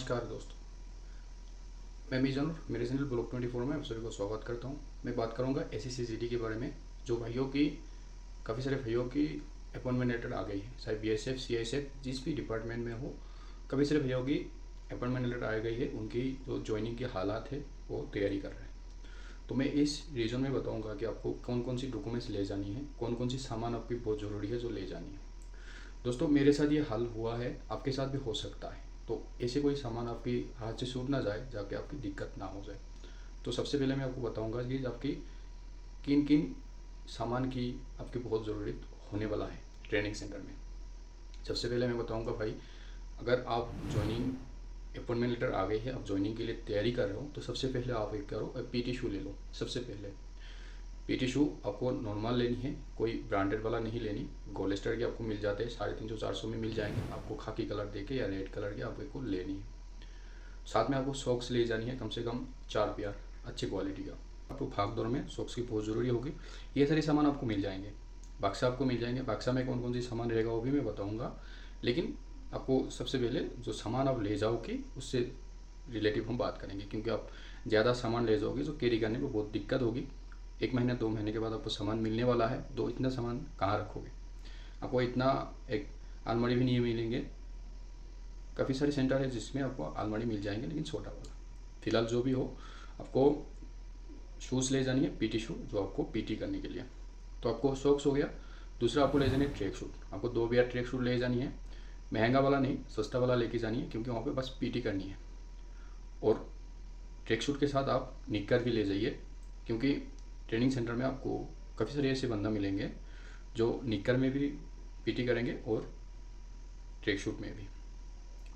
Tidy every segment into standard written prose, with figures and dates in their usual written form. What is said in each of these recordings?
नमस्कार दोस्तों, मैं मीजान मेरे चैनल ब्लॉग 24 में आप सभी को स्वागत करता हूं। मैं बात करूंगा SCCT के बारे में। जो भाइयों की काफ़ी सारे भाइयों की अपॉइंटमेंट लेटर आ गई है, चाहे BSF CISF जिस भी डिपार्टमेंट में हो, काफ़ी सारे भाइयों की अपॉइंटमेंट लेटर आ गई है। उनकी जो ज्वाइनिंग के हालात है वो तैयारी कर रहे हैं। तो मैं इस रीजन में बताऊँगा कि आपको कौन कौन सी डॉक्यूमेंट्स ले जानी है, कौन कौन सी सामान आपकी बहुत ज़रूरी है जो ले जानी है। दोस्तों, मेरे साथ ये हल हुआ है, आपके साथ भी हो सकता है। तो ऐसे कोई सामान आपकी हाथ से छूट ना जाए, जाके आपकी दिक्कत ना हो जाए। तो सबसे पहले मैं आपको बताऊंगा कि आपकी किन किन सामान की आपकी बहुत ज़रूरत होने वाला है ट्रेनिंग सेंटर में। सबसे पहले मैं बताऊंगा भाई, अगर आप ज्वाइनिंग अपॉइंटमेंट लेटर आ गई है, आप ज्वाइनिंग के लिए तैयारी कर रहे हो, तो सबसे पहले आप एक करो, PT शू ले लो। सबसे पहले PT शू आपको नॉर्मल लेनी है, कोई ब्रांडेड वाला नहीं लेनी। गोलेस्टर के आपको मिल जाते हैं 350-400 में मिल जाएंगे। आपको खाकी कलर देके या रेड कलर के आपको लेनी है। साथ में आपको सॉक्स ले जानी है, कम से कम 4 पेयर अच्छी क्वालिटी का। आपको भाग दौड़ में सॉक्स की बहुत ज़रूरी होगी। ये सारे सामान आपको मिल जाएंगे। बक्सा आपको मिल जाएंगे। बक्सा में कौन कौन सी सामान रहेगा वो भी मैं बताऊँगा, लेकिन आपको सबसे पहले जो सामान आप ले जाओगे उससे रिलेटिव हम बात करेंगे, क्योंकि आप ज़्यादा सामान ले जाओगे तो कैरी करने में बहुत दिक्कत होगी। 1 महीने 2 महीने के बाद आपको सामान मिलने वाला है, तो इतना सामान कहाँ रखोगे। आपको इतना एक अलमारी भी नहीं मिलेंगे। काफ़ी सारे सेंटर है जिसमें आपको अलमारी मिल जाएंगे, लेकिन छोटा वाला। फिलहाल जो भी हो, आपको शूज़ ले जानी है, PT शू, जो आपको PT करने के लिए। तो आपको सॉक्स हो गया। दूसरा आपको ले जानी है ट्रैक सूट। आपको 2 पेयर ट्रैक सूट ले जानी है। महंगा वाला नहीं, सस्ता वाला लेके जानी है, क्योंकि वहाँ पे बस PT करनी है। और ट्रैक सूट के साथ आप निक्कर भी ले जाइए, क्योंकि ट्रेनिंग सेंटर में आपको काफ़ी सारे ऐसे बंदा मिलेंगे जो निक्कर में भी PT करेंगे और ट्रैक सूट में भी।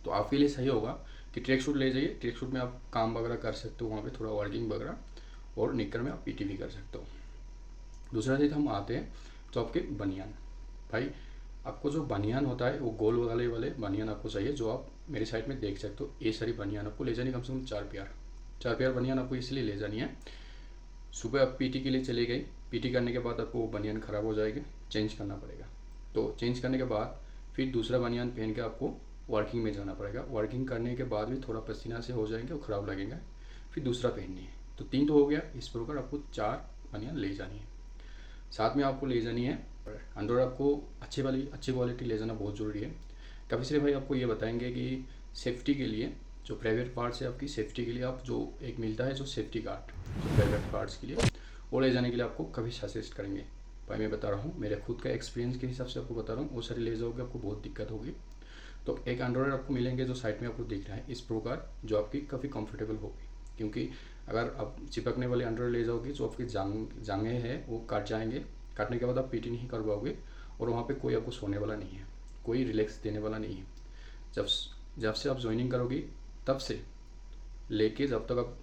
तो आपके लिए सही होगा कि ट्रैक सूट ले जाइए। ट्रैक सूट में आप काम वगैरह कर सकते हो, वहाँ पे थोड़ा वर्किंग वगैरह, और निक्कर में आप PT भी कर सकते हो। दूसरा चीज़ हम आते हैं तो आपके बनियान। भाई, आपको जो बनियान होता है वो गोल वाले बनियान आपको चाहिए, जो आप मेरे साइड में देख सकते हो। ये सारी बनियान आपको ले जानी, कम से कम 4 पेयर बनियान आपको इसलिए ले जानी है। सुबह आप PT के लिए चले गए, PT करने के बाद आपको वो बनियान ख़राब हो जाएगी, चेंज करना पड़ेगा। तो चेंज करने के बाद फिर दूसरा बनियान पहन के आपको वर्किंग में जाना पड़ेगा। वर्किंग करने के बाद भी थोड़ा पसीना से हो जाएंगे और ख़राब लगेगा, फिर दूसरा पहननी है। तो 3 तो हो गया। इस प्रकार आपको 4 बनियान ले जानी है। साथ में आपको ले जानी है अंडर। आपको अच्छी क्वालिटी ले जाना बहुत ज़रूरी है। काफ़ी सारे भाई आपको ये बताएंगे कि सेफ्टी के लिए, जो प्राइवेट पार्ट्स है आपकी सेफ्टी के लिए, आप जो एक मिलता है जो सेफ्टी कार्ड, जो प्राइवेट पार्ट्स के लिए, वो ले जाने के लिए आपको कभी सजेस्ट करेंगे। भाई, मैं बता रहा हूँ, मेरे खुद का एक्सपीरियंस के हिसाब से आपको बता रहा हूँ, वो सारे ले जाओगे आपको बहुत दिक्कत होगी। तो एक अंडरवेयर आपको मिलेंगे जो साइड में आपको दिख रहा है इस प्रकार, जो आपकी काफ़ी कंफर्टेबल होगी। क्योंकि अगर आप चिपकने वाले अंडरवेयर ले जाओगे जो आपकी जांघें हैं वो काट जाएंगे। काटने के बाद आप PT नहीं कर पाओगे, और वहाँ पे कोई आपको सोने वाला नहीं है, कोई रिलैक्स देने वाला नहीं है। जब जब से आप ज्वाइनिंग करोगे तब से लेके जब तक आप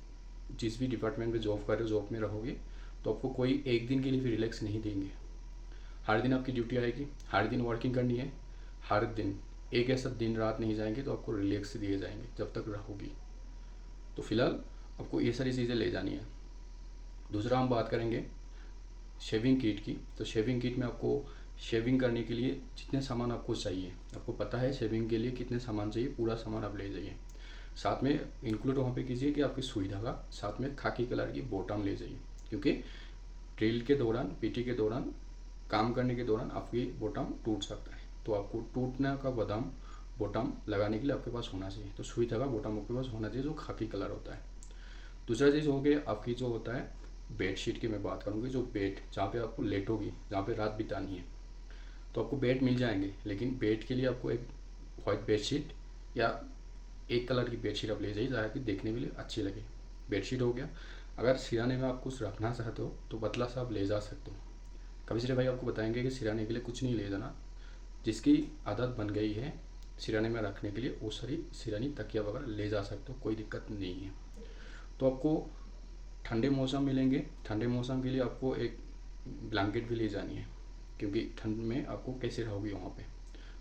जिस भी डिपार्टमेंट में जॉब कर रहे हो, जॉब में रहोगे, तो आपको कोई एक दिन के लिए भी रिलैक्स नहीं देंगे। हर दिन आपकी ड्यूटी आएगी, हर दिन वर्किंग करनी है, हर दिन एक ऐसा दिन रात नहीं जाएंगे तो आपको रिलैक्स दिए जाएंगे जब तक रहोगी। तो फिलहाल आपको ये सारी चीज़ें ले जानी है। दूसरा हम बात करेंगे शेविंग किट की। तो शेविंग किट में आपको शेविंग करने के लिए जितने सामान आपको चाहिए, आपको पता है शेविंग के लिए कितने सामान चाहिए, पूरा सामान आप ले जाइए। साथ में इंक्लूड वहाँ पे कीजिए कि आपकी सुई धागा, साथ में खाकी कलर की बॉटम ले जाइए, क्योंकि ड्रिल के दौरान, PT के दौरान, काम करने के दौरान आपकी बॉटम टूट सकता है। तो आपको टूटने का बॉटम लगाने के लिए आपके पास होना चाहिए। तो सुई धागा बॉटम आपके पास होना चाहिए जो खाकी कलर होता है। दूसरा चीज़ हो गया आपकी जो होता है बेडशीट की मैं बात करूँगी। जो बेड जहाँ पे आपको लेटोगी, जहाँ पे रात बितानी है, तो आपको बेड मिल जाएंगे, लेकिन बेड के लिए आपको एक वाइट बेडशीट या एक कलर की बेडशीट आप ले जाइए, ताकि देखने में अच्छी लगे। बेडशीट हो गया। अगर सिराने में आप कुछ रखना चाहते हो तो पतला सा आप ले जा सकते हो। कभी सारे भाई आपको बताएंगे कि सिराने के लिए कुछ नहीं ले जाना। जिसकी आदत बन गई है सिराने में रखने के लिए, वो सारी सिरानी तकिया वगैरह ले जा सकते हो, कोई दिक्कत नहीं है। तो आपको ठंडे मौसम मिलेंगे। ठंडे मौसम के लिए आपको एक ब्लैंकेट भी ले जानी है, क्योंकि ठंड में आपको कैसे रहोगे वहाँ पे।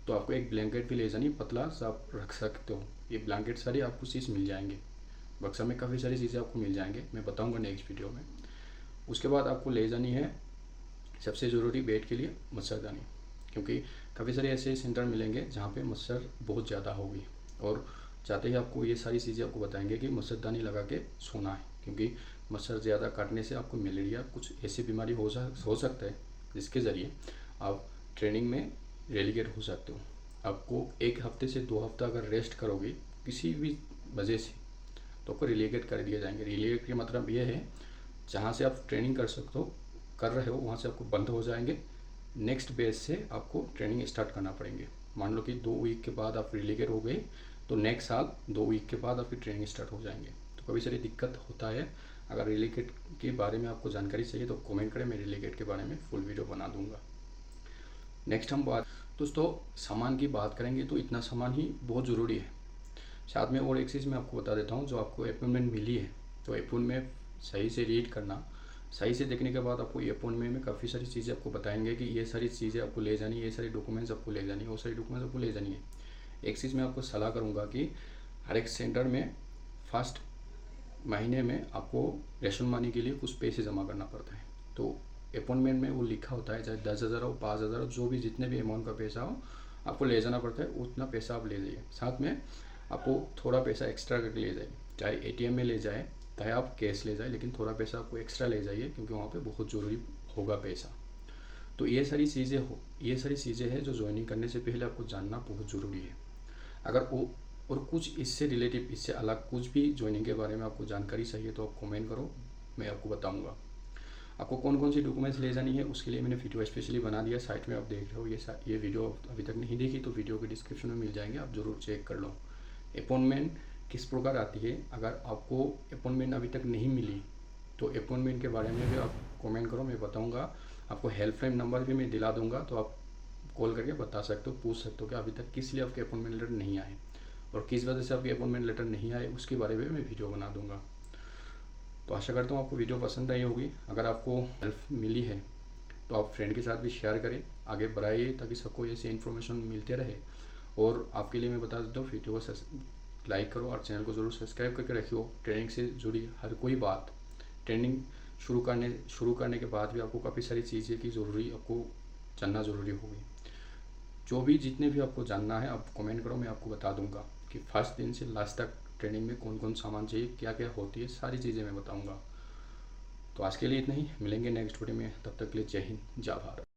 तो आपको एक ब्लैंकेट भी ले जानी, पतला सा आप रख सकते हो। ये ब्लैंकेट सारी आपको चीज़ मिल जाएंगे। बक्सा में काफ़ी सारी चीज़ें आपको मिल जाएंगे, मैं बताऊँगा नेक्स्ट वीडियो में। उसके बाद आपको ले जानी है सबसे ज़रूरी बेड के लिए मच्छरदानी, क्योंकि काफ़ी सारे ऐसे सेंटर मिलेंगे जहाँ पे मच्छर बहुत ज़्यादा होगी, और जाते ही आपको ये सारी चीज़ें आपको बताएंगे कि मच्छरदानी लगा के सोना है, क्योंकि मच्छर ज़्यादा काटने से आपको मलेरिया कुछ ऐसी बीमारी हो सकता है जिसके ज़रिए आप ट्रेनिंग में रेलीगेट हो सकते हो। आपको 1 हफ्ते से 2 हफ्ता अगर रेस्ट करोगे किसी भी वजह से तो आपको रिलीगेट कर दिया जाएंगे। रिलीगेट का मतलब ये है जहाँ से आप ट्रेनिंग कर रहे हो वहाँ से आपको बंद हो जाएंगे, नेक्स्ट बेस से आपको ट्रेनिंग स्टार्ट करना पड़ेंगे। मान लो कि 2 वीक के बाद आप रिलीगेट हो गए तो नेक्स्ट साल 2 वीक के बाद आपकी ट्रेनिंग स्टार्ट हो जाएंगे। तो कभी सारी दिक्कत होता है। अगर रिलीगेट के बारे में आपको जानकारी चाहिए तो कमेंट करें, मैं रिलीगेट के बारे में फुल वीडियो बना दूंगा। नेक्स्ट हम दोस्तों सामान की बात करेंगे तो इतना सामान ही बहुत ज़रूरी है। साथ में और एक चीज़ मैं आपको बता देता हूँ, जो आपको अपॉइंटमेंट मिली है तो अपॉइंटमेंट सही से रीड करना, सही से देखने के बाद आपको ये अपॉइंटमेंट में काफ़ी सारी चीज़ें आपको बताएंगे कि ये सारी चीज़ें आपको ले जानी है, ये सारी डॉक्यूमेंट्स आपको ले जानी है, वो सारी डॉक्यूमेंट्स आपको ले जानी है। एक चीज़ मैं आपको सलाह करूँगा कि हर एक सेंटर में फर्स्ट महीने में आपको रेशन मनी के लिए कुछ पैसे जमा करना पड़ता है। तो अपॉइंटमेंट में वो लिखा होता है, चाहे 10,000 हो, 5,000 हो, जो भी जितने भी अमाउंट का पैसा हो आपको ले जाना पड़ता है, उतना पैसा आप ले जाइए। साथ में आपको थोड़ा पैसा एक्स्ट्रा करके ले जाइए, चाहे ATM में ले जाए चाहे आप कैश ले जाए, लेकिन थोड़ा पैसा आपको एक्स्ट्रा ले जाइए क्योंकि वहाँ पे बहुत ज़रूरी होगा पैसा। तो ये सारी चीज़ें हैं जो ज्वाइनिंग करने से पहले आपको जानना बहुत ज़रूरी है। अगर वो और कुछ इससे रिलेटिव, इससे अलग कुछ भी ज्वाइनिंग के बारे में आपको जानकारी चाहिए तो आप कमेंट करो, मैं आपको बताऊँगा। आपको कौन कौन सी डॉक्यूमेंट्स ले जानी है उसके लिए मैंने वीडियो स्पेशली बना दिया, साइट में आप देख रहे हो। ये वीडियो अभी तक नहीं देखी तो वीडियो के डिस्क्रिप्शन में मिल जाएंगे, आप ज़रूर चेक कर लो। अपॉइंटमेंट किस प्रकार आती है, अगर आपको अपॉइंटमेंट अभी तक नहीं मिली तो अपॉइंटमेंट के बारे में भी आप कमेंट करो, मैं बताऊंगा। आपको हेल्पलाइन नंबर भी मैं दिला दूंगा, तो आप कॉल करके बता सकते हो, पूछ सकते हो कि अभी तक किस लिए आपके अपॉइंटमेंट लेटर नहीं आए और किस वजह से आपके अपॉइंटमेंट लेटर नहीं आए, उसके बारे में मैं वीडियो बना दूंगा। तो आशा करता हूँ आपको वीडियो पसंद आई होगी। अगर आपको हेल्प मिली है तो आप फ्रेंड के साथ भी शेयर करें, आगे बढ़ाइए ताकि सबको ऐसी इन्फॉर्मेशन मिलते रहे। और आपके लिए मैं बता देता हूँ, वीडियो को लाइक करो और चैनल को ज़रूर सब्सक्राइब करके रखियो। ट्रेनिंग से जुड़ी हर कोई बात, ट्रेनिंग शुरू करने के बाद भी आपको काफ़ी सारी चीज़ें की आपको जानना ज़रूरी होगी। जो भी जितने भी आपको जानना है आप कमेंट करो, मैं आपको बता दूंगा कि फर्स्ट दिन से लास्ट तक ट्रेनिंग में कौन कौन सामान चाहिए, क्या क्या होती है, सारी चीज़ें मैं बताऊंगा। तो आज के लिए इतना ही, मिलेंगे नेक्स्ट वीडियो में, तब तक के लिए जय हिंद, जय भारत।